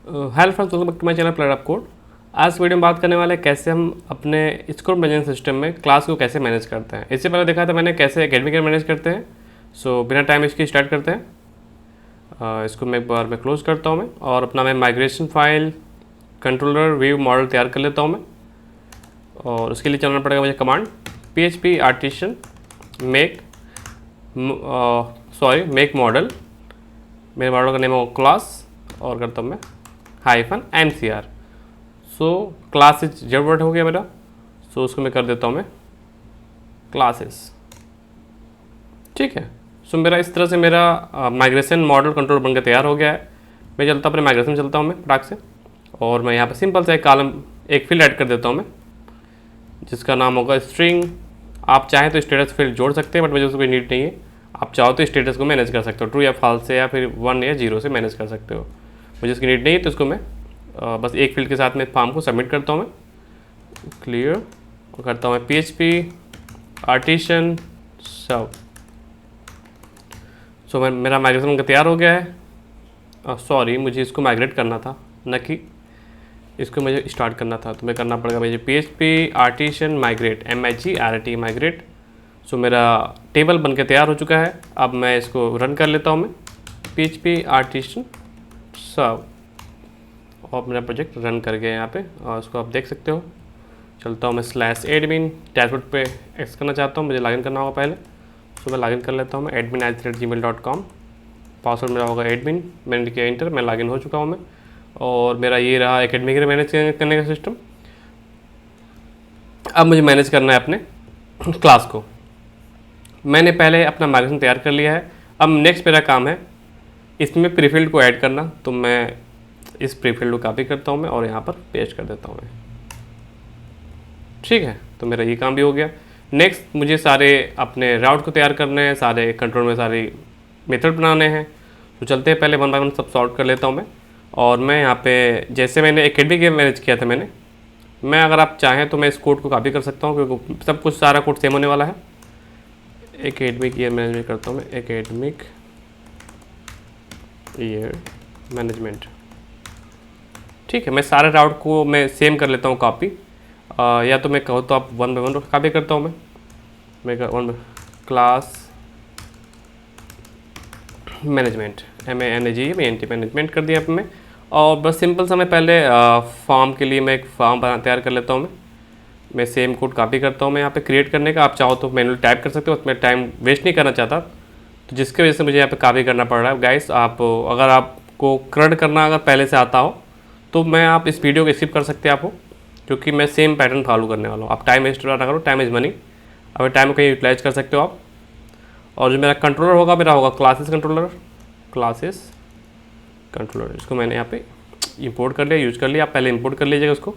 Hello friends, welcome back to my channel plate code. आज video में बात करने वाले हैं कैसे हम अपने स्कोर मैनेजमेंट सिस्टम में क्लास को कैसे मैनेज करते हैं। इससे पहले देखा था मैंने कैसे एकेडमिक मैनेज करते हैं। सो बिना टाइम इसकी स्टार्ट करते हैं। इसको मैं एक बार मैं क्लोज करता हूँ मैं, और अपना मैं migration file controller view model तैयार कर लेता हूँ मैं। और उसके लिए चलाना पड़ेगा मुझे command PHP artisan make model. मेरे मॉडल का नेम है क्लास, और करता हूँ मैं -MCR। सो क्लासेस जरूरत हो गया मेरा। सो उसको मैं कर देता हूँ मैं क्लासेस। ठीक है। सो मेरा इस तरह से मेरा माइग्रेशन मॉडल कंट्रोल बनकर तैयार हो गया है। मैं चलता अपने माइग्रेशन चलता हूँ मैं फटाक से, और मैं यहाँ पे सिंपल सा एक कॉलम एक फील्ड ऐड कर देता हूँ मैं, जिसका नाम होगा स्ट्रिंग। आप चाहें तो स्टेटस फील्ड जोड़ सकते हैं, बट मुझे उसको कोई नीड नहीं है। आप चाहो तो स्टेटस को मैनेज कर सकते हो, ट्रू या फॉल्स से, या फिर 1 या 0 से मैनेज कर सकते हो। मुझे इसकी नीड नहीं है, तो इसको मैं बस एक फील्ड के साथ में फॉर्म को सबमिट करता हूँ मैं। क्लियर करता हूँ मैं PHP आर्टिशन सब। सो मेरा माइग्रेशन तैयार हो गया है। सॉरी, मुझे इसको माइग्रेट करना था, न कि इसको मुझे स्टार्ट करना था। तो मैं करना पड़ेगा मुझे PHP artisan migrate, MIGRAT migrate. So मेरा टेबल बन के तैयार हो चुका है। अब मैं इसको रन कर लेता हूँ मैं PHP आर्टिशन सब, और मेरा प्रोजेक्ट रन कर गया यहाँ पे, और उसको आप देख सकते हो। चलता हूँ मैं /admin डैशबोर्ड पे एक्स करना चाहता हूँ। मुझे लॉगिन करना होगा पहले। सो मैं लॉगिन कर लेता हूँ मैं admin@gmail.com। पासवर्ड मेरा होगा एडमिन। मैंने किया इंटर, मैं लॉगिन हो चुका हूँ मैं। और मेरा ये रहा एकेडमिक मैनेज करने का सिस्टम। अब मुझे मैनेज करना है अपने क्लास को। मैंने पहले अपना माइग्रेशन तैयार कर लिया है। अब नेक्स्ट मेरा काम है इसमें प्रीफील्ड को ऐड करना। तो मैं इस प्रीफील्ड को कॉपी करता हूँ मैं, और यहाँ पर पेस्ट कर देता हूँ मैं। ठीक है, तो मेरा ये काम भी हो गया। नेक्स्ट मुझे सारे अपने राउट को तैयार करने हैं, सारे कंट्रोल में सारे मेथड बनाने हैं। तो चलते हैं, पहले 1 बाय 1 सब सॉल्व कर लेता हूँ मैं। और मैं यहाँ पे जैसे मैंने एकेडमिक गेम मैनेज किया था मैं अगर आप चाहें तो मैं इस कोड को कॉपी कर सकता हूँ, क्योंकि सब कुछ सारा कोड सेम होने वाला है। एकेडमिक ईयर मैनेजमेंट करता हूँ मैं, एकेडमिक ईयर मैनेजमेंट। ठीक है, मैं सारे राउट को मैं सेम कर लेता हूँ कॉपी। या तो मैं कहूँ तो आप 1 बाय 1 कॉपी करता हूँ मैं 1 क्लास मैनेजमेंट MANAGEMENT मैनेजमेंट कर दिया मैं। और बस सिंपल सा मैं पहले फॉर्म के लिए मैं एक फॉर्म तैयार कर लेता हूँ मैं सेम कोड कॉपी करता हूँ मैं यहाँ पे क्रिएट करने का। आप चाहो तो मैनुअली टाइप कर सकते हो, मैं टाइम वेस्ट नहीं करना चाहता, तो जिसकी वजह से मुझे यहाँ पे कॉपी करना पड़ रहा है। गाइस, आप अगर आपको क्रड करना अगर पहले से आता हो तो मैं आप इस वीडियो को स्किप कर सकते हैं आपको, क्योंकि मैं सेम पैटर्न फॉलो करने वाला हूँ। आप टाइम वेस्ट ना करो, टाइम इज़ मनी। अब टाइम को कहीं यूटिलाइज कर सकते हो आप। और जो मेरा कंट्रोलर होगा मेरा होगा क्लासेस कंट्रोलर। इसको मैंने यहाँ पे इंपोर्ट कर लिया, यूज़ कर लिया। आप पहले इंपोर्ट कर लीजिएगा उसको।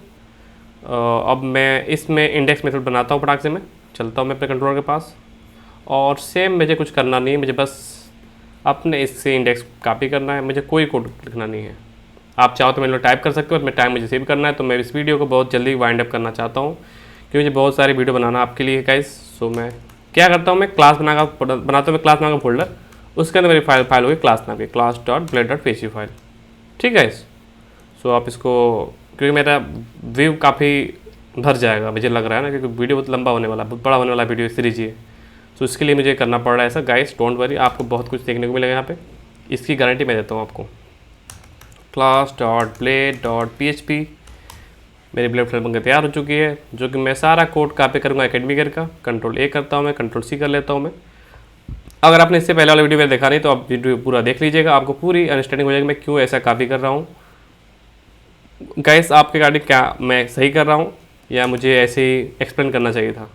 अब मैं इसमें इंडेक्स मेथड बनाता हूँ फटाक से। मैं चलता हूँ मैं अपने कंट्रोलर के पास, और सेम मुझे कुछ करना नहीं है। मुझे बस अपने इससे इंडेक्स कॉपी करना है, मुझे कोई कोड लिखना नहीं है। आप चाहो तो मैंने टाइप कर सकते हो, मैं टाइम मुझे सेव करना है। तो मैं इस वीडियो को बहुत जल्दी वाइंड अप करना चाहता हूँ, क्योंकि मुझे बहुत सारी वीडियो बनाना आपके लिए गाइस। सो मैं क्या करता हूँ, मैं क्लास बनाता हूँ मैं क्लास नाम का फोल्डर। उसके अंदर मेरी फाइल होगी क्लास नाम की, class.blade.php फाइल। ठीक है। सो आप इसको, क्योंकि मेरा व्यू काफ़ी भर जाएगा मुझे लग रहा है ना, क्योंकि वीडियो बहुत लंबा होने वाला, बहुत बड़ा होने वाला वीडियो सीरीज ये। तो इसके लिए मुझे करना पड़ रहा है ऐसा। गाइस डोंट वरी, आपको बहुत कुछ देखने को मिलेगा यहाँ पे, इसकी गारंटी मैं देता हूँ आपको। class.blade.php मेरी ब्लेड फाइल बनकर तैयार हो चुकी है, जो कि मैं सारा कोड कॉपी करूँगा एकेडमिक ईयर का। Ctrl+A करता हूँ मैं, Ctrl+C कर लेता हूँ मैं। अगर आपने इससे पहले वाला वीडियो मेरा देखा नहीं तो आप वीडियो पूरा देख लीजिएगा, आपको पूरी अंडरस्टैंडिंग हो जाएगी मैं क्यों ऐसा कॉपी कर रहा हूँ। गाइस, आपके रिगार्डिंग क्या मैं सही कर रहा हूँ, या मुझे ऐसे ही एक्सप्लेन करना चाहिए था।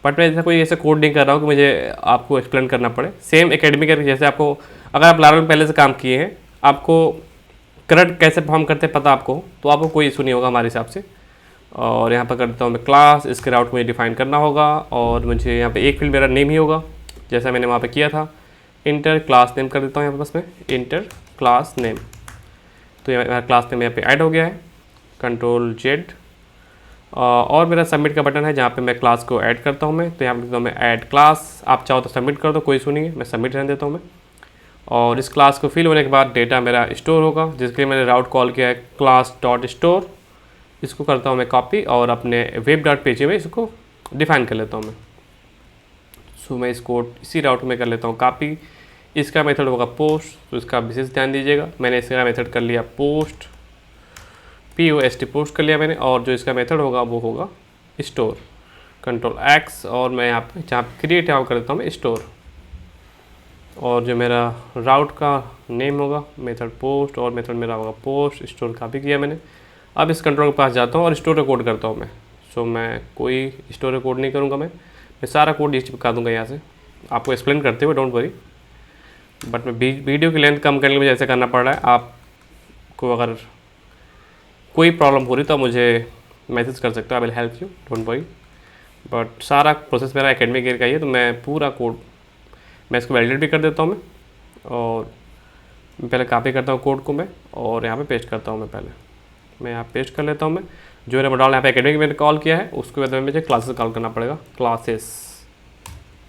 बट मैं ऐसा कोई ऐसा कोड नहीं कर रहा हूँ कि मुझे आपको एक्सप्लेन करना पड़े। सेम एकेडमिक ईयर जैसे आपको, अगर आप लार्वल पहले से काम किए हैं, आपको करंट कैसे परफॉर्म करते हैं पता आपको, तो आपको कोई इशू नहीं होगा हमारे हिसाब से। और यहाँ पर कर देता हूँ मैं क्लास, इसके राउट मुझे डिफाइन करना होगा। और मुझे यहाँ पे एक फील्ड मेरा नेम ही होगा, जैसा मैंने वहाँ पे किया था। इंटर क्लास नेम कर देता हूँ यहाँ पर, बस मैं इंटर क्लास नेम। तो यहाँ क्लास नेम यहाँ पे ऐड हो गया है, Ctrl+Z। और मेरा सबमिट का बटन है, जहाँ पे मैं क्लास को ऐड करता हूँ मैं। तो यहाँ पर लिखता हूँ मैं ऐड क्लास। आप चाहो तो सबमिट कर दो, कोई इशू नहीं है, मैं सबमिट रहने देता हूँ मैं। और इस क्लास को फिल होने के बाद डेटा मेरा स्टोर होगा, जिसके लिए मैंने राउट कॉल किया है क्लास डॉट स्टोर। इसको करता हूँ मैं कॉपी और अपने वेब डॉट पेज में इसको डिफाइन कर लेता हूँ मैं। सो मैं इसको इसी राउट में कर लेता हूँ कॉपी। इसका मेथड होगा पोस्ट, तो इसका विशेष ध्यान दीजिएगा। मैंने इसका मेथड कर लिया पोस्ट, POST पोस्ट कर लिया मैंने। और जो इसका मेथड होगा वो होगा स्टोर, कंट्रोल X, और मैं यहाँ पे जहाँ क्रिएट है वो कर देता हूँ मैं स्टोर। और जो मेरा राउट का नेम होगा मेथड पोस्ट, और मेथड मेरा होगा पोस्ट स्टोर, कॉपी किया मैंने। अब इस कंट्रोल के पास जाता हूँ और स्टोर रिकॉर्ड करता हूँ मैं। सो मैं कोई स्टोर रिकॉर्ड नहीं करूँगा, मैं सारा कोड नीचे चिपका दूँगा यहाँ से, आपको एक्सप्लेन करते हुए, डोंट वरी। बट मैं वीडियो की लेंथ कम करने के लिए मुझे ऐसे करना पड़ रहा है। आपको अगर कोई प्रॉब्लम हो रही तो आप मुझे मैसेज कर सकते हो, I will help you, don't worry. But सारा प्रोसेस मेरा एकेडमिक ईयर का ही है, तो मैं पूरा कोड मैं इसको वैलिडेट भी कर देता हूँ मैं। और पहले कॉपी करता हूँ कोड को मैं, और यहाँ पे पेस्ट करता हूँ मैं यहाँ पेस्ट कर लेता हूँ मैं। जो मेरा मॉडल यहाँ पे एकेडमिक मैंने कॉल किया है उसके बाद में मुझे क्लासेस कॉल करना पड़ेगा, क्लासेस।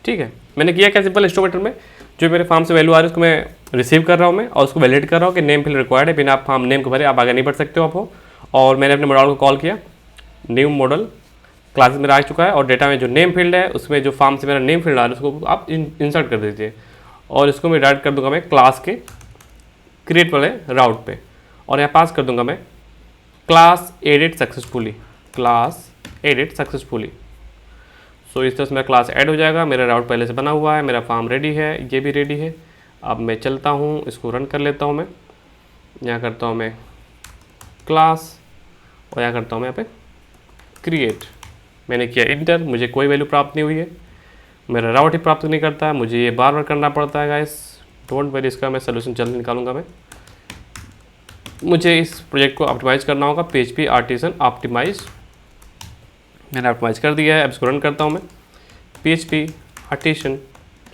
ठीक है, मैंने किया क्या सिंपल इंस्ट्रूमेंटल में जो मेरे फार्म से वैल्यू आ रही है उसको मैं रिसीव कर रहा हूँ मैं, और उसको वैलिडेट कर रहा हूँ कि नेम फील्ड रिक्वायर्ड है। बिना आप फार्म नेम को भरे आप आगे नहीं बढ़ सकते हो आप हो। और मैंने अपने मॉडल को कॉल किया, न्यू मॉडल क्लासेस मेरा आ चुका है, और डेटा में जो नेम फील्ड है उसमें जो फार्म से मेरा नेम फील्ड आ रहा है उसको आप इंसर्ट कर दीजिए। और इसको मैं डायरेक्ट कर दूंगा मैं क्लास के क्रिएट वाले राउट पे, और यहाँ पास कर दूंगा मैं class edit successfully, class edit successfully. So इस तरह से मेरा क्लास ऐड हो जाएगा। मेरा राउट पहले से बना हुआ है, मेरा फार्म रेडी है, ये भी रेडी है। अब मैं चलता हूँ, इसको रन कर लेता हूँ मैं। यहाँ करता हूँ मैं क्लास, और यहाँ करता हूँ मैं यहाँ पे क्रिएट। मैंने किया इंटर, मुझे कोई वैल्यू प्राप्त नहीं हुई है, मेरा राउट ही प्राप्त नहीं करता है, मुझे ये बार बार करना पड़ता है गाइस। डोंट वरी, इसका मैं सोल्यूशन जल्द निकालूंगा मैं। मुझे इस प्रोजेक्ट को ऑप्टिमाइज़ करना होगा, PHP आर्टिसन ऑप्टिमाइज। मैंने ऑप्टिमाइज कर दिया है। अब इसको रन करता हूँ मैं, PHP आर्टिसन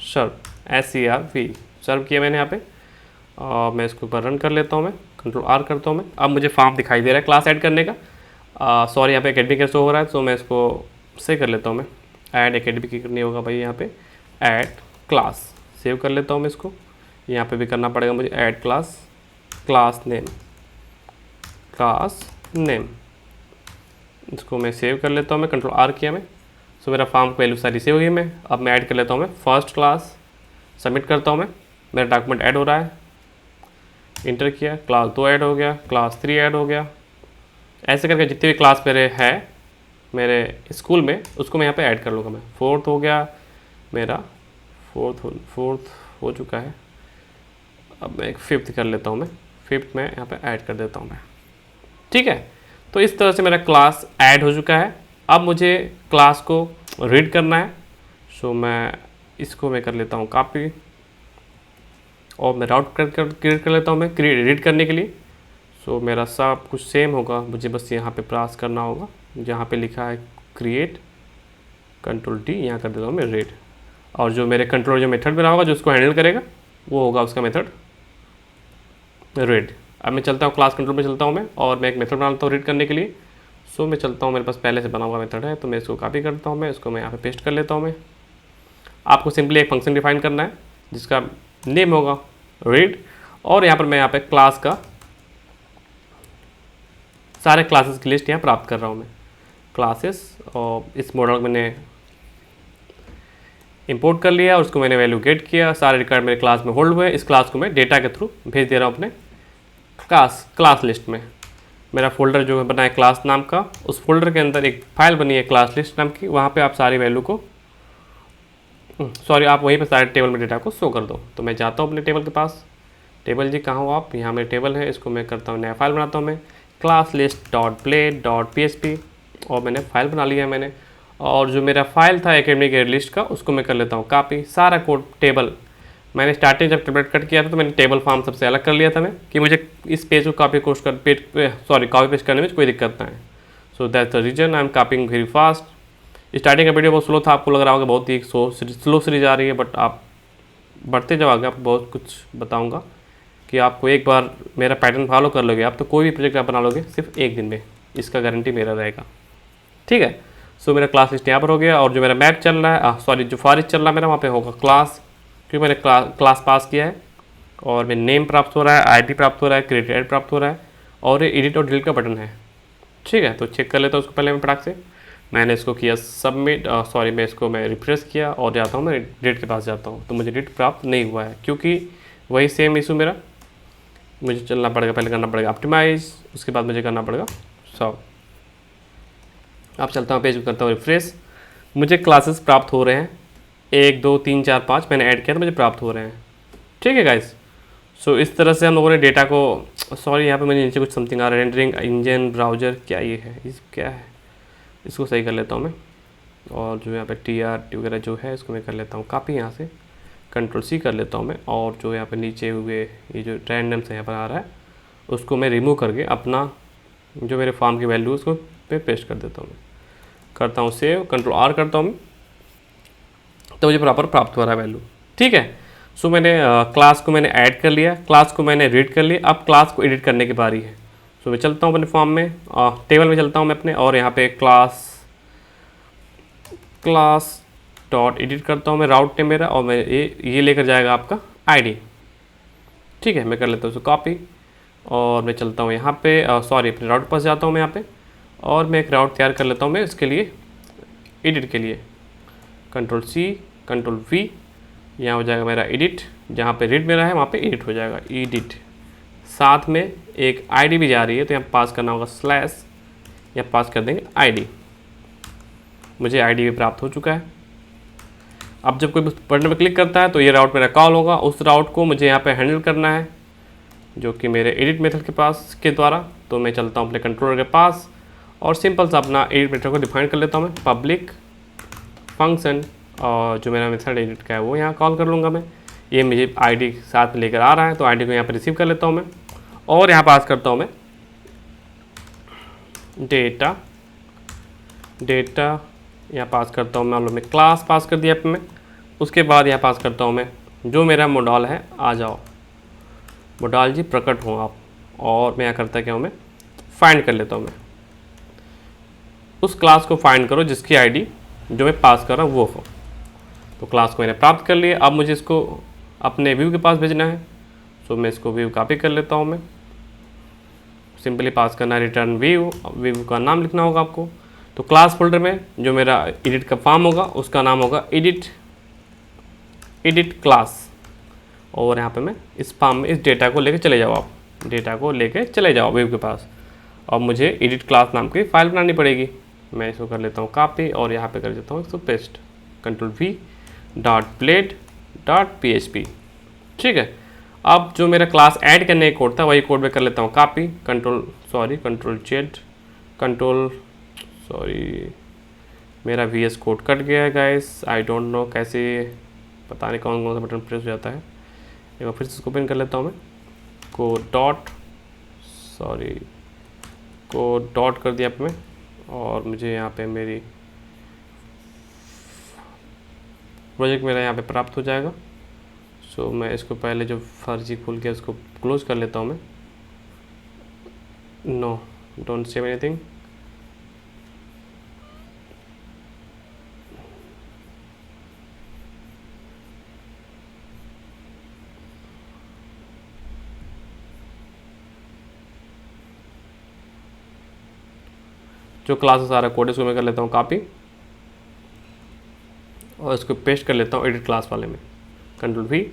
सर्व, SERV सर्व किया मैंने यहाँ पे। और मैं इसको ऊपर रन कर लेता हूँ मैं, कंट्रोल R करता हूँ मैं। अब मुझे फॉर्म दिखाई दे रहा है क्लास ऐड करने का। सॉरी, यहाँ पे एकेडमिक शो हो रहा है, तो मैं इसको सेव कर लेता हूँ मैं। ऐड एकेडमिक की करनी होगा भाई, यहाँ पे ऐड क्लास सेव कर लेता हूँ मैं इसको। यहाँ पे भी करना पड़ेगा मुझे ऐड क्लास, क्लास नेम, इसको मैं सेव कर लेता हूँ मैं, कंट्रोल R किया मैं। सो मेरा फॉर्म की वैल्यू सारी सेव हो गई मैं। अब मैं ऐड कर लेता हूँ मैं फर्स्ट क्लास, सबमिट करता हूँ मैं। मेरा डॉक्यूमेंट ऐड हो रहा है, इंटर किया, क्लास 2 ऐड हो गया, क्लास 3 ऐड हो गया। ऐसे करके जितने भी क्लास मेरे हैं मेरे स्कूल में उसको मैं यहाँ पे ऐड कर लूँगा मैं। 4th हो गया मेरा, 4th हो चुका है। अब मैं एक 5th कर लेता हूँ मैं, 5th में यहाँ पे ऐड कर देता हूँ मैं। ठीक है, तो इस तरह से मेरा क्लास ऐड हो चुका है। अब मुझे क्लास को रीड करना है। सो मैं इसको मैं कर लेता हूँ कॉपी, और मैं राउट क्रिएट कर लेता हूँ मैं रीड करने के लिए। सो मेरा सब कुछ सेम होगा, मुझे बस यहाँ पे प्रेस करना होगा जहाँ पे लिखा है क्रिएट, कंट्रोल D, यहाँ कर देता हूँ मैं रीड। और जो मेरे कंट्रोल जो मेथड बना होगा जो उसको हैंडल करेगा वो होगा उसका मेथड रीड। अब मैं चलता हूँ क्लास कंट्रोल में चलता हूँ मैं, और मैं एक मेथड बना लेता हूँ रीड करने के लिए। सो मैं चलता हूँ, मेरे पास पहले से बना हुआ मेथड है, तो मैं इसको कॉपी करता हूँ मैं, इसको मैं यहाँ पे पेस्ट कर लेता हूँ मैं। आपको सिंपली एक फंक्शन डिफाइन करना है जिसका नेम होगा रीड, और यहाँ पर मैं यहाँ पे क्लास का सारे क्लासेस की लिस्ट यहाँ प्राप्त कर रहा हूँ मैं, क्लासेस। और इस मॉडल मैंने इंपोर्ट कर लिया और उसको मैंने वैल्यू गेट किया, सारे रिकॉर्ड मेरे क्लास में होल्ड हुए। इस क्लास को मैं डेटा के थ्रू भेज दे रहा हूँ अपने क्लास लिस्ट में। मेरा फोल्डर जो है बना है क्लास नाम का, उस फोल्डर के अंदर एक फाइल बनी है क्लास लिस्ट नाम की, वहाँ पे आप सारी वैल्यू को आप वहीं पे सारे टेबल में डेटा को शो कर दो। तो मैं जाता हूँ अपने टेबल के पास। टेबल जी कहाँ हो आप? यहाँ मेरे टेबल है, इसको मैं करता हूँ नया फाइल बनाता हूँ मैं, class list dot play dot PHP, और मैंने फाइल बना लिया है मैंने। और जो मेरा फाइल था एकेडमिक ईयर लिस्ट का उसको मैं कर लेता हूँ कॉपी, सारा कोड टेबल। मैंने स्टार्टिंग जब टेबलेट कट किया था तो मैंने टेबल फॉर्म सबसे अलग कर लिया था मैं, कि मुझे इस पेज को कॉपी पेस्ट करने में कोई दिक्कत ना है। So that's the reason I am coping very fast. Starting का वीडियो बहुत स्लो था, आपको लग रहा होगा बहुत ही स्लो सीरीज आ रही है, बट आप बढ़ते जाओगे आपको बहुत कुछ बताऊँगा कि आपको एक बार मेरा पैटर्न फॉलो कर लोगे आप तो कोई भी प्रोजेक्ट आप बना लोगे सिर्फ एक दिन में, इसका गारंटी मेरा रहेगा। ठीक है, सो मेरा क्लास लिस्ट यहाँ पर हो गया, और जो मेरा मैथ चल रहा है जो फॉरेस्ट चल रहा है मेरा वहाँ पे होगा क्लास, क्योंकि मैंने क्लास पास किया है। और मेरे नेम प्राप्त हो रहा है, आईडी प्राप्त हो रहा है, क्रिएट ऐड प्राप्त हो रहा है और ये एडिट और डिलीट का बटन है। ठीक है, तो चेक कर लेता हूँ उसको पहले मैं फटाक से। मैंने इसको किया सबमिट, सॉरी मैं इसको मैं रिफ्रेश किया और जाता हूँ मैं डेट के पास जाता हूँ, तो मुझे डेट प्राप्त नहीं हुआ है क्योंकि वही सेम इशू मेरा। मुझे चलना पड़ेगा, पहले करना पड़ेगा ऑप्टिमाइज, उसके बाद मुझे करना पड़ेगा सॉल्व। अब चलता हूँ पेज करता हूँ रिफ्रेश, मुझे क्लासेस प्राप्त हो रहे हैं 1 2 3 4 5 मैंने ऐड किया तो मुझे प्राप्त हो रहे हैं। ठीक है गाइस, सो इस तरह से हम लोगों ने डेटा को, सॉरी यहाँ पे मुझे नीचे कुछ समथिंग आ रहा है, रेंडरिंग इंजन ब्राउजर क्या ये है, इस क्या है, इसको सही कर लेता हूँ मैं। और जो यहाँ पे TRT वगैरह जो है इसको मैं कर लेता हूँ कॉपी, यहाँ से Ctrl+C कर लेता हूँ मैं। और जो यहाँ पे नीचे हुए ये जो रैंडम से यहाँ पर आ रहा है उसको मैं रिमूव करके अपना जो मेरे फॉर्म की वैल्यू उसको पे पेस्ट कर देता हूँ मैं। करता हूँ सेव, Ctrl+R करता हूँ मैं, तो मुझे प्रॉपर प्राप्त हो रहा है वैल्यू। ठीक है, सो मैंने क्लास को मैंने ऐड कर लिया, क्लास को मैंने रीड कर लिया, अब क्लास को एडिट करने की बारी है। सो मैं चलता हूँ अपने फॉर्म में, टेबल में चलता हूँ मैं अपने, और यहाँ पे क्लास डॉट एडिट करता हूँ मैं, राउट नेम मेरा, और मैं ये लेकर जाएगा आपका आईडी। ठीक है, मैं कर लेता हूँ उसको कॉपी और मैं चलता हूँ यहाँ पे, सॉरी अपने राउट पास जाता हूँ मैं यहाँ पे, और मैं एक राउट तैयार कर लेता हूँ मैं इसके लिए, एडिट के लिए। Ctrl+C Ctrl+V, यहाँ हो जाएगा मेरा एडिट, जहाँ पे रीड मेरा है वहाँ पे एडिट हो जाएगा एडिट। साथ में एक आईडी भी जा रही है तो यहाँ पास करना होगा स्लैश, या पास कर देंगे आईडी। मुझे आईडी भी प्राप्त हो चुका है। अब जब कोई बटन पर क्लिक करता है तो ये राउट मेरा कॉल होगा, उस राउट को मुझे यहाँ पे हैंडल करना है जो कि मेरे एडिट मेथड के पास के द्वारा। तो मैं चलता हूँ अपने कंट्रोलर के पास और सिंपल सा अपना एडिट मेथड को डिफाइन कर लेता हूँ मैं, पब्लिक फंक्शन, और जो मेरा मेथड एडिट का है वो यहाँ कॉल कर लूँगा मैं। ये मुझे आईडी साथ में लेकर आ रहा है तो आईडी को यहाँ पर रिसीव कर लेता हूँ मैं, और यहाँ पास करता हूँ मैं डेटा यहाँ पास करता हूँ, मान लो मैं क्लास पास कर दिया मैं। उसके बाद यहाँ पास करता हूँ मैं जो मेरा मॉडल है, आ जाओ मॉडल जी प्रकट हो आप, और मैं यहाँ करता क्या हूँ मैं फाइंड कर लेता हूँ मैं, उस क्लास को फाइंड करो जिसकी आईडी जो मैं पास कर रहा हूँ वो हो। तो क्लास को मैंने प्राप्त कर लिया, अब मुझे इसको अपने व्यू के पास भेजना है। तो मैं इसको व्यू कॉपी कर लेता हूँ मैं, सिंपली पास करना है रिटर्न व्यू, व्यू का नाम लिखना होगा आपको। तो क्लास फोल्डर में जो मेरा एडिट का फॉर्म होगा उसका नाम होगा एडिट क्लास, और यहाँ पे मैं इस फॉर्म में इस डेटा को लेके चले जाओ, आप डेटा को लेके चले जाओ व्यू के पास। अब मुझे एडिट क्लास नाम की फाइल बनानी पड़ेगी, मैं इसको कर लेता हूँ कॉपी और यहाँ पे कर देता हूँ इसको पेस्ट, Ctrl+V.blade.php। ठीक है, अब जो मेरा क्लास ऐड करने का कोड था वही कोड में कर लेता हूँ कॉपी, मेरा VS कोड कट गया है गाइस, आई डोंट नो कैसे, पता नहीं कौन कौन सा बटन प्रेस हो जाता है। एक बार फिर से इसको ओपन कर लेता हूँ मैं, को डॉट कर दिया मैं, और मुझे यहाँ पे मेरी प्रोजेक्ट मेरा यहाँ पे प्राप्त हो जाएगा। सो मैं इसको पहले जो फर्जी खुल गया उसको क्लोज कर लेता हूँ मैं, नो डोंट सेव एनीथिंग। जो क्लासेस सारा कोड इसको मैं कर लेता हूँ कॉपी और इसको पेस्ट कर लेता हूँ एडिट क्लास वाले में, Ctrl+V।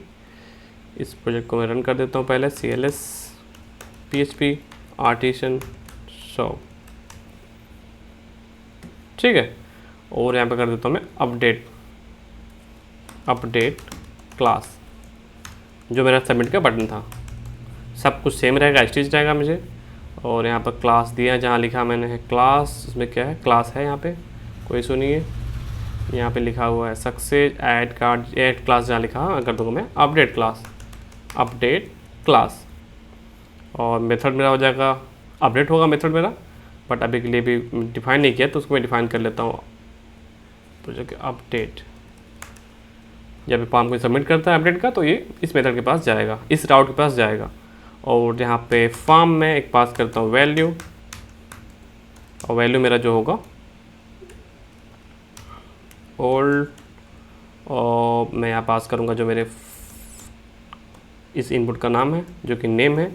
इस प्रोजेक्ट को मैं रन कर देता हूँ पहले, CLS PHP आर्टिसन 100। ठीक है, और यहाँ पे कर देता हूँ मैं अपडेट क्लास, जो मेरा सबमिट का बटन था। सब कुछ सेम रहेगा, स्टिच रहेगा मुझे। और यहाँ पर क्लास दिया जहाँ लिखा मैंने है क्लास, इसमें क्या है क्लास है, यहाँ पे कोई इशू नहीं है। यहाँ पे लिखा हुआ है सक्सेस ऐड क्लास, जहाँ लिखा कर दूँगा मैं अपडेट क्लास, और मेथड मेरा हो जाएगा अपडेट होगा मेथड मेरा, बट अभी के लिए भी डिफाइन नहीं किया तो उसको मैं डिफाइन कर लेता हूँ प्रोजेक्ट अपडेट। जब फॉर्म को सबमिट करता है अपडेट का तो ये इस मेथड के पास जाएगा, इस राउट के पास जाएगा। और यहाँ पे फॉर्म में एक पास करता हूँ वैल्यू, और वैल्यू मेरा जो होगा ओल्ड, और मैं यहाँ पास करूँगा जो मेरे इस इनपुट का नाम है जो कि नेम है,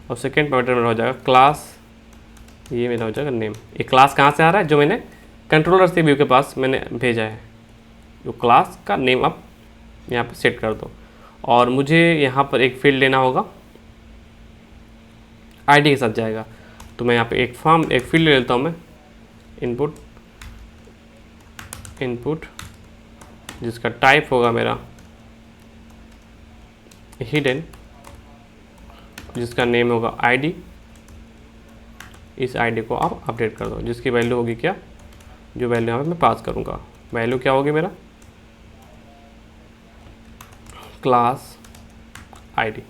और सेकेंड पैरामीटर मेरा हो जाएगा क्लास, ये मेरा हो जाएगा नेम। ये क्लास कहाँ से आ रहा है, जो मैंने कंट्रोलर से व्यू के पास मैंने भेजा है, जो क्लास का नेम आप यहाँ पे सेट कर दो। और मुझे यहाँ पर एक फील्ड लेना होगा, आईडी के साथ जाएगा, तो मैं यहाँ पे एक फील्ड ले लेता हूँ मैं, इनपुट जिसका टाइप होगा मेरा हिडन, जिसका नेम होगा आईडी। इस आईडी को आप अपडेट कर दो, जिसकी वैल्यू होगी क्या, जो वैल्यू यहाँ पे मैं पास करूँगा, वैल्यू क्या होगी मेरा, क्लास आईडी।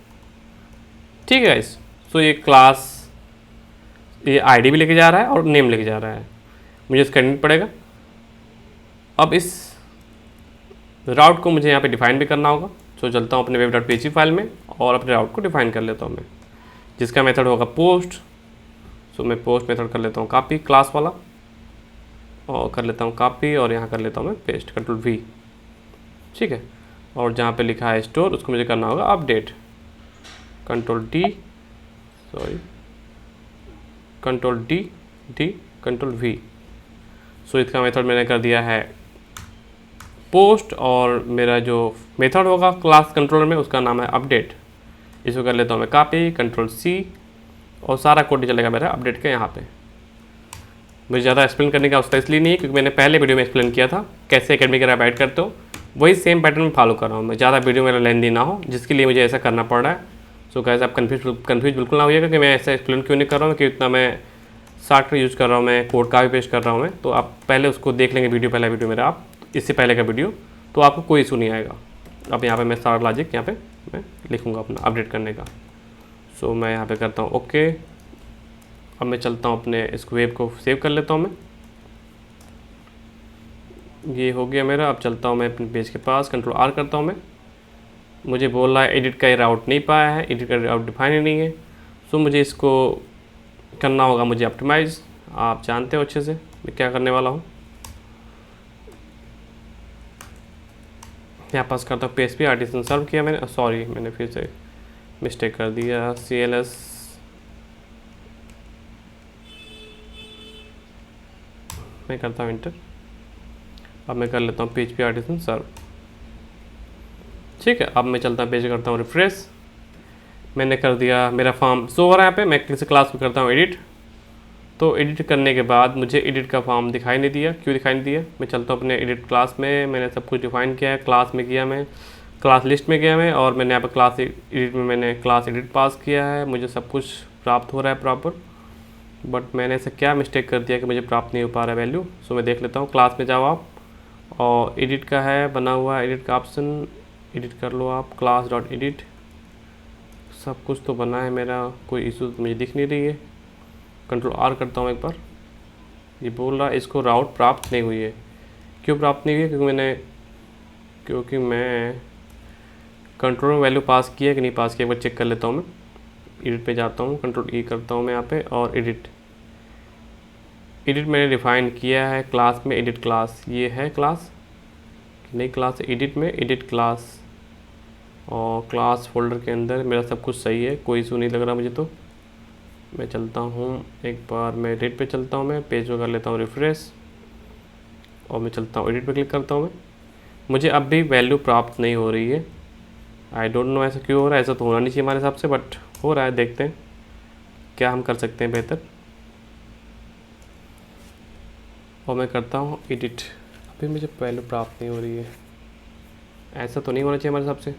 ठीक है गाइस, सो ये क्लास, ये आईडी भी लेके जा रहा है और नेम लेके जा रहा है, मुझे इसका करना पड़ेगा। अब इस राउट को मुझे यहाँ पे डिफाइन भी करना होगा, सो चलता हूँ अपने web.php फाइल में और अपने राउट को डिफाइन कर लेता हूँ मैं, जिसका मेथड होगा पोस्ट। सो मैं पोस्ट मेथड कर लेता हूँ कॉपी क्लास वाला, और कर लेता हूँ कॉपी, और यहाँ कर लेता हूँ मैं पेस्ट, कंट्रोल V। ठीक है, और जहाँ पे लिखा है स्टोर, उसको मुझे करना होगा update, control D control V। सो इसका मेथड मैंने कर दिया है पोस्ट, और मेरा जो मेथड होगा क्लास कंट्रोलर में उसका नाम है अपडेट। इसको कर लेता हूँ मैं कॉपी, कंट्रोल C, और सारा कोड चलेगा मेरा अपडेट के यहाँ पे। मुझे ज़्यादा एक्सप्लेन करने का उसका इसलिए नहीं है क्योंकि मैंने पहले वीडियो में एक्सप्लेन किया था कैसे एकेडमी का ऐड करते हो, वही सेम पैटर्न में फॉलो कर रहा हूँ मैं, ज़्यादा वीडियो मेरा लेंदी ना हो, जिसके लिए मुझे ऐसा करना पड़ रहा है। सो गाइस आप कन्फ्यूज बिल्कुल ना होइएगा कि मैं ऐसा एक्सप्लेन क्यों नहीं कर रहा हूँ, कि इतना मैं सॉफ्टवेयर यूज़ कर रहा हूँ, मैं कोड का भी पेश कर रहा हूँ मैं, तो आप पहले उसको देख लेंगे वीडियो, पहला वीडियो मेरा, आप इससे पहले का वीडियो, तो आपको कोई इशू नहीं आएगा। अब यहाँ पे मैं सारा लॉजिक यहाँ पे मैं लिखूँगा अपना अपडेट करने का। सो मैं यहाँ पे करता हूँ ओके। अब मैं चलता हूँ अपने इस वेब को सेव कर लेता हूँ मैं, ये हो गया मेरा। अब चलता हूँ मैं अपने पेज के पास, कंट्रोल R करता हूँ मैं, मुझे बोल रहा है एडिट का राउट नहीं पाया है, एडिट का राउट डिफाइन ही नहीं है। सो मुझे इसको करना होगा, मुझे ऑप्टिमाइज़, आप जानते हो अच्छे से मैं क्या करने वाला हूँ। यहाँ पास करता हूँ PHP आर्टिसन सर्व किया मैंने, सॉरी मैंने फिर से मिस्टेक कर दिया, CLS मैं करता हूँ इंटर। अब मैं कर लेता हूँ PHP आर्टिसन सर्व। ठीक है, अब मैं चलता हूँ पेज करता हूँ रिफ्रेश, मैंने कर दिया, मेरा फॉर्म शो हो रहा है यहाँ पे। मैं किसी क्लास को करता हूँ एडिट, तो एडिट करने के बाद मुझे एडिट का फॉर्म दिखाई नहीं दिया, क्यों दिखाई नहीं दिया। मैं चलता हूँ अपने एडिट क्लास में, मैंने सब कुछ डिफाइन किया है, क्लास में किया मैं, क्लास लिस्ट में गया मैं, और मैंने यहाँ पर क्लास एडिट में मैंने क्लास एडिट पास किया है, मुझे सब कुछ प्राप्त हो रहा है प्रॉपर। बट मैंने ऐसा क्या मिस्टेक कर दिया कि मुझे प्राप्त नहीं हो पा रहा है वैल्यू। सो मैं देख लेता हूँ, क्लास में जाओ आप, और एडिट का है बना हुआ एडिट का ऑप्शन, एडिट कर लो आप, क्लास डॉट एडिट, सब कुछ तो बना है मेरा, कोई इशू मुझे दिख नहीं रही है। कंट्रोल R करता हूँ एक बार, ये बोल रहा है इसको राउट प्राप्त नहीं हुई है। क्यों प्राप्त नहीं हुई है, क्योंकि मैं कंट्रोल में वैल्यू पास किया कि नहीं पास किया, एक बार चेक कर लेता हूँ मैं। एडिट पे जाता हूँ, कंट्रोल E करता हूँ मैं यहाँ पे, और एडिट मैंने डिफाइन किया है क्लास में, एडिट क्लास, ये है क्लास नहीं, क्लास एडिट में एडिट क्लास, और क्लास फोल्डर के अंदर मेरा सब कुछ सही है, कोई इशू नहीं लग रहा मुझे। तो मैं चलता हूँ एक बार, मैं एडिट पे चलता हूँ, मैं पेज को कर लेता हूँ रिफ्रेश, और मैं चलता हूँ एडिट पे क्लिक करता हूँ मैं। मुझे अब भी वैल्यू प्राप्त नहीं हो रही है, आई डोंट नो ऐसा क्यों हो रहा है, ऐसा तो होना नहीं चाहिए हमारे हिसाब से, बट हो रहा है, देखते हैं क्या हम कर सकते हैं बेहतर। और मैं करता हूँ एडिट, अभी मुझे वैल्यू प्राप्त नहीं हो रही है, ऐसा तो नहीं होना चाहिए हमारे हिसाब से।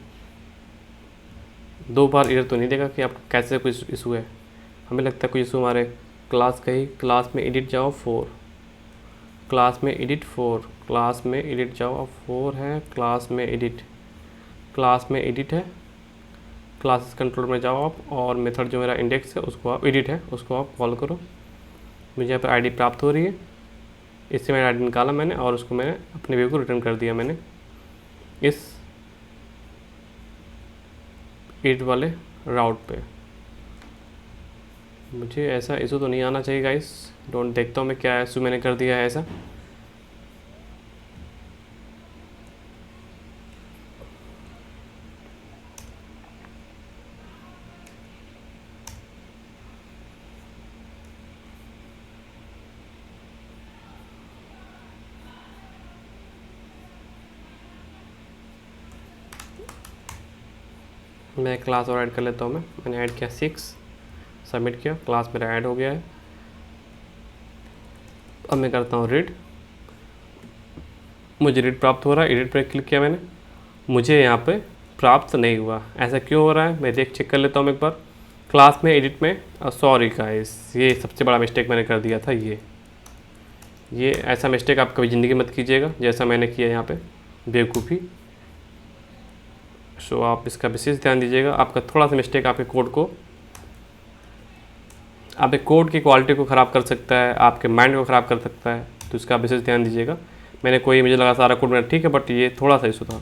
2 बार एरर तो नहीं देगा कि आप कैसे कोई इशू है, हमें लगता है कोई इशू हमारे क्लास का ही। क्लास में एडिट जाओ 4, क्लास में एडिट 4, क्लास में एडिट जाओ, अब 4 है, क्लास में एडिट है, क्लासेस कंट्रोल में जाओ आप, और मेथड जो मेरा इंडेक्स है उसको आप एडिट है उसको आप कॉल करो। मुझे यहाँ पर आईडी प्राप्त हो रही है, इससे मैंने आईडी निकाला मैंने, और उसको मैंने अपने व्यू को रिटर्न कर दिया मैंने इस एडिट वाले राउट पे। मुझे ऐसा इशू तो नहीं आना चाहिए गाइस, डोंट, देखता हूँ मैं क्या इशू मैंने कर दिया है ऐसा। मैं क्लास और ऐड कर लेता हूँ। मैंने ऐड किया 6, सबमिट किया, क्लास मेरा ऐड हो गया है। अब मैं करता हूँ रीड, मुझे रीड प्राप्त हो रहा है। एडिट पर क्लिक किया मैंने, मुझे यहाँ पे प्राप्त नहीं हुआ। ऐसा क्यों हो रहा है मैं चेक कर लेता हूँ एक बार। क्लास में एडिट में सॉरी गाइस, ये सबसे बड़ा मिस्टेक मैंने कर दिया था। ये ऐसा मिस्टेक आप कभी ज़िंदगी मत कीजिएगा जैसा मैंने किया यहाँ पे, बेवकूफ़ी। सो आप इसका विशेष ध्यान दीजिएगा। आपका थोड़ा सा मिस्टेक आपके कोड की क्वालिटी को ख़राब कर सकता है, आपके माइंड को ख़राब कर सकता है, तो इसका विशेष ध्यान दीजिएगा। मुझे लगा सारा कोड मेरा ठीक है, बट ये थोड़ा सा इशू था,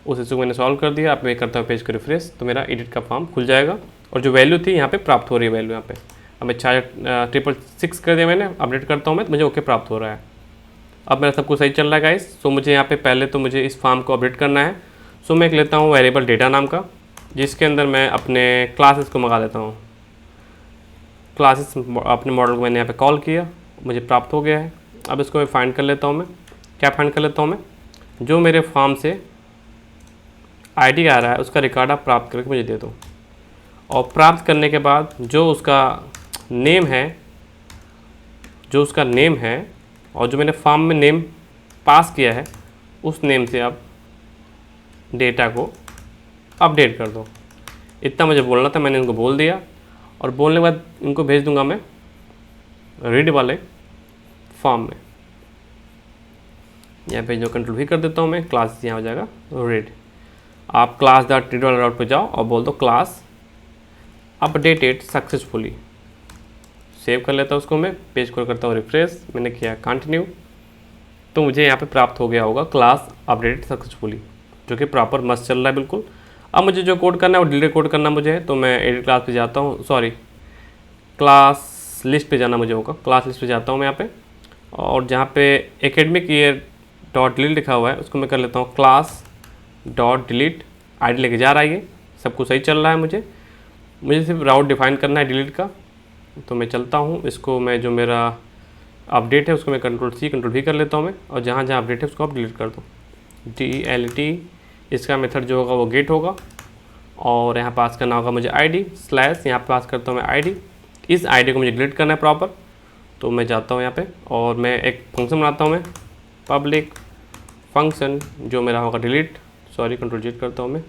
उस इशू को मैंने सॉल्व कर दिया। अब मैं करता हूँ पेज को रिफ्रेश, तो मेरा एडिट का फॉर्म खुल जाएगा और जो वैल्यू थी यहाँ पे प्राप्त हो रही है वैल्यू यहाँ पे। अब मैं 666 कर दिया मैंने, अपडेट करता हूँ मैं, तो मुझे ओके प्राप्त हो रहा है। अब मेरा सब कुछ सही चल रहा है गाइस। सो मुझे यहाँ पे पहले तो मुझे इस फॉर्म को अपडेट करना है। सो मैं एक लेता हूँ वेरिएबल डेटा नाम का, जिसके अंदर मैं अपने क्लासेस को मंगा देता हूँ। क्लासेस अपने मॉडल को मैंने यहाँ पे कॉल किया, मुझे प्राप्त हो गया है। अब इसको मैं फाइंड कर लेता हूँ। मैं क्या फाइंड कर लेता हूँ, मैं जो मेरे फॉर्म से आईडी आ रहा है उसका रिकॉर्ड आप प्राप्त करके मुझे दे दो। और प्राप्त करने के बाद जो उसका नेम है और जो मैंने फॉर्म में नेम पास किया है, उस नेम से आप डेटा को अपडेट कर दो। इतना मुझे बोलना था, मैंने इनको बोल दिया। और बोलने के बाद इनको भेज दूंगा मैं रीड वाले फॉर्म में। यहाँ पे जो कंट्रोल भी कर देता हूँ मैं, क्लास यहाँ हो जाएगा रीड। आप क्लास डॉट रीड वाला डॉट पर जाओ और बोल दो क्लास अपडेटेड सक्सेसफुली। सेव कर लेता हूँ उसको मैं, पेज को करता हूँ रिफ्रेश, मैंने किया कंटिन्यू, तो मुझे यहाँ पे प्राप्त हो गया होगा क्लास अपडेटेड सक्सेसफुली, जो कि प्रॉपर मस्त चल रहा है बिल्कुल। अब मुझे जो कोड करना है वो डिलीट कोड करना मुझे है, तो मैं एडिट क्लास पे जाता हूँ, सॉरी क्लास लिस्ट पे जाना मुझे होगा। क्लास लिस्ट पे जाता हूँ मैं यहाँ पे, और जहाँ पे एकेडमिक ईयर डॉट डिलीट लिखा हुआ है उसको मैं कर लेता हूँ क्लास डॉट डिलीट। आईडी लेके जा रहा है, ये सब कुछ सही चल रहा है। मुझे सिर्फ राउट डिफाइन करना है डिलीट का, तो मैं चलता हूँ। इसको मैं जो मेरा अपडेट है उसको मैं कंट्रोल-C कंट्रोल-V कर लेता हूँ मैं, और जहाँ जहाँ अपडेट है उसको आप डिलीट कर दो। DLT इसका मेथड जो होगा वो गेट होगा, और यहाँ पास करना होगा मुझे ID स्लैश, यहाँ पास करता हूँ मैं ID। इस ID को मुझे डिलीट करना है प्रॉपर, तो मैं जाता हूँ यहाँ पे और मैं एक फंक्शन बनाता हूँ मैं, पब्लिक फंक्शन जो मेरा होगा डिलीट, सॉरी कंट्रोल-Z करता हूँ मैं,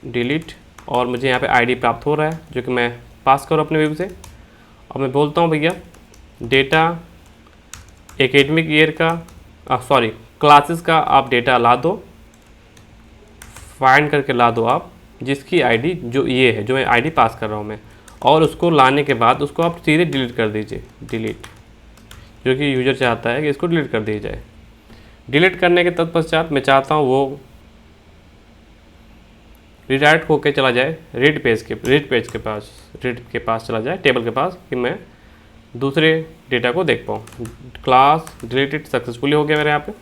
डिलीट। और मुझे यहाँ पे ID प्राप्त हो रहा है जो कि मैं पास करूँ अपने व्यू से। और मैं बोलता हूँ भैया डेटा एकेडमिक ईयर का सॉरी क्लासेस का आप डेटा ला दो, फाइंड करके ला दो आप, जिसकी आईडी जो ये है, जो मैं आईडी पास कर रहा हूँ मैं, और उसको लाने के बाद उसको आप सीधे डिलीट कर दीजिए। डिलीट जो कि यूज़र चाहता है कि इसको डिलीट कर दिया जाए। डिलीट करने के तत्पश्चात मैं चाहता हूँ वो रिडायरेक्ट होकर चला जाए रीड पेज के पास चला जाए, टेबल के पास, कि मैं दूसरे डेटा को देख पाऊँ। क्लास डिलीटेड सक्सेसफुली हो गया मेरे यहाँ पे,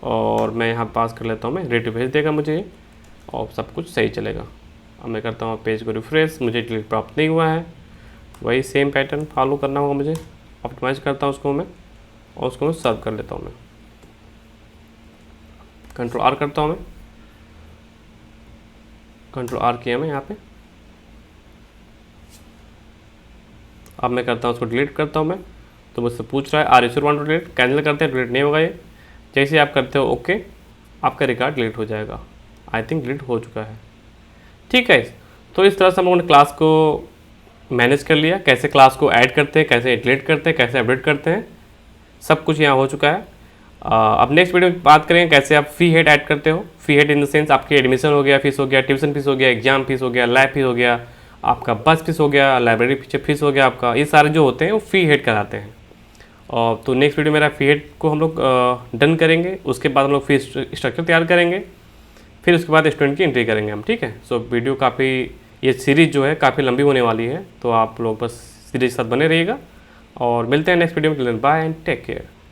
और मैं यहाँ पास कर लेता हूँ मैं, रीड भेज देगा मुझे और सब कुछ सही चलेगा। अब मैं करता हूँ पेज को रिफ्रेश, मुझे डिलीट प्राप्त नहीं हुआ है। वही सेम पैटर्न फॉलो करना होगा मुझे। ऑप्टिमाइज करता हूँ उसको मैं, और उसको मैं सर्व कर लेता हूँ मैं। कंट्रोल-R करता हूँ मैं, कंट्रोल-R किया मैं यहाँ पे। अब मैं करता हूँ उसको डिलीट करता हूँ मैं, तो मुझसे पूछ रहा है are you sure want to delete, cancel करते हैं, डिलीट नहीं होगा ये। जैसे आप करते हो ओके, आपका रिकॉर्ड डिलीट हो जाएगा। आई थिंक डिलीट हो चुका है, ठीक है। तो इस तरह से हम लोगों ने क्लास को मैनेज कर लिया, कैसे क्लास को ऐड करते हैं, कैसे डिलीट करते हैं, कैसे अपडेट करते हैं, सब कुछ यहाँ हो चुका है। अब नेक्स्ट वीडियो में बात करेंगे कैसे आप फ़ी हेड ऐड करते हो। फ़ी हेड इन द सेंस आपकी एडमिशन हो गया, फीस हो गया, ट्यूशन फीस हो गया, एग्जाम फीस हो गया, लैब फीस हो गया, आपका बस फीस हो गया, लाइब्रेरी फीस हो गया आपका, ये सारे जो होते हैं वो फ़ी हेड कराते हैं। और तो नेक्स्ट वीडियो मेरा फ़ी हेड को हम लोग डन करेंगे। उसके बाद हम लोग फीस स्ट्रक्चर तैयार करेंगे, फिर उसके बाद स्टूडेंट की एंट्री करेंगे हम, ठीक है। सो वीडियो काफ़ी, ये सीरीज़ जो है काफ़ी लंबी होने वाली है, तो आप लोग बस सीरीज के साथ बने रहिएगा, और मिलते हैं नेक्स्ट वीडियो में। Bye and take care.